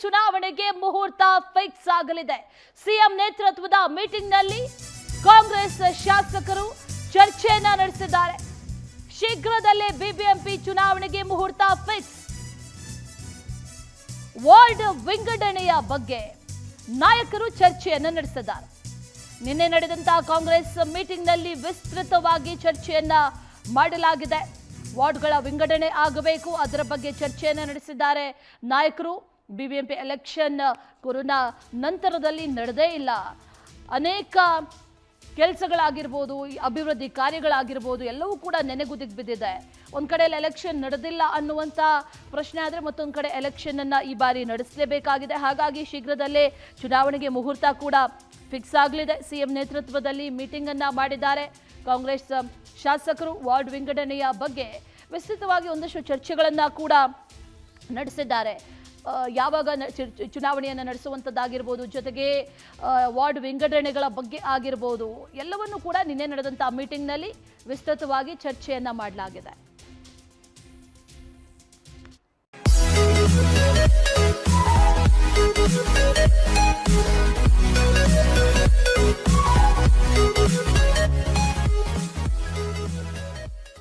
ಚುನಾವಣೆಗೆ ಮುಹೂರ್ತ ಫಿಕ್ಸ್ ಆಗಲಿದೆ. ಸಿಎಂ ನೇತೃತ್ವದ ಮೀಟಿಂಗ್ನಲ್ಲಿ ಕಾಂಗ್ರೆಸ್ ಶಾಸಕರು ಚರ್ಚೆಯನ್ನ ನಡೆಸಿದ್ದಾರೆ. ಶೀಘ್ರದಲ್ಲೇ ಬಿಬಿಎಂಪಿ ಚುನಾವಣೆಗೆ ಮುಹೂರ್ತ ಫಿಕ್ಸ್. ವಾರ್ಡ್ ವಿಂಗಡಣೆಯ ಬಗ್ಗೆ ನಾಯಕರು ಚರ್ಚೆಯನ್ನ ನಡೆಸಿದ್ದಾರೆ. ನಿನ್ನೆ ನಡೆದಂತಹ ಕಾಂಗ್ರೆಸ್ ಮೀಟಿಂಗ್ನಲ್ಲಿ ವಿಸ್ತೃತವಾಗಿ ಚರ್ಚೆಯನ್ನ ಮಾಡಲಾಗಿದೆ. ವಾರ್ಡ್ಗಳ ವಿಂಗಡಣೆ ಆಗಬೇಕು, ಅದರ ಬಗ್ಗೆ ಚರ್ಚೆಯನ್ನು ನಡೆಸಿದ್ದಾರೆ ನಾಯಕರು. ಬಿಬಿಎಂಪಿ ಎಲೆಕ್ಷನ್ ಕೊರೋನಾ ನಂತರದಲ್ಲಿ ನಡೆದೇ ಇಲ್ಲ. ಅನೇಕ ಕೆಲಸಗಳಾಗಿರ್ಬೋದು, ಅಭಿವೃದ್ಧಿ ಕಾರ್ಯಗಳಾಗಿರ್ಬೋದು ಎಲ್ಲವೂ ಕೂಡ ನೆನೆಗುದಿಗೆ ಬಿದ್ದಿದೆ. ಒಂದು ಕಡೆಯಲ್ಲಿ ಎಲೆಕ್ಷನ್ ನಡೆದಿಲ್ಲ ಅನ್ನುವಂಥ ಪ್ರಶ್ನೆ ಆದರೆ ಮತ್ತೊಂದು ಕಡೆ ಎಲೆಕ್ಷನ್ ಅನ್ನ ಈ ಬಾರಿ ನಡೆಸಲೇಬೇಕಾಗಿದೆ. ಹಾಗಾಗಿ ಶೀಘ್ರದಲ್ಲೇ ಚುನಾವಣೆಗೆ ಮುಹೂರ್ತ ಕೂಡ ಫಿಕ್ಸ್ ಆಗಲಿದೆ. ಸಿಎಂ ನೇತೃತ್ವದಲ್ಲಿ ಮೀಟಿಂಗ್ ಅನ್ನ ಮಾಡಿದ್ದಾರೆ ಕಾಂಗ್ರೆಸ್ ಶಾಸಕರು. ವಾರ್ಡ್ ವಿಂಗಡಣೆಯ ಬಗ್ಗೆ ವಿಸ್ತೃತವಾಗಿ ಒಂದಷ್ಟು ಚರ್ಚೆಗಳನ್ನ ಕೂಡ ನಡೆಸಿದ್ದಾರೆ. ಯಾವಾಗ ಚುನಾವಣೆಯನ್ನು ನಡೆಸುವಂಥದ್ದಾಗಿರ್ಬೋದು, ಜೊತೆಗೆ ವಾರ್ಡ್ ವಿಂಗಡಣೆಗಳ ಬಗ್ಗೆ ಆಗಿರ್ಬೋದು, ಎಲ್ಲವನ್ನೂ ಕೂಡ ನಿನ್ನೆ ನಡೆದಂಥ ಮೀಟಿಂಗ್ನಲ್ಲಿ ವಿಸ್ತೃತವಾಗಿ ಚರ್ಚೆಯನ್ನ ಮಾಡಲಾಗಿದೆ.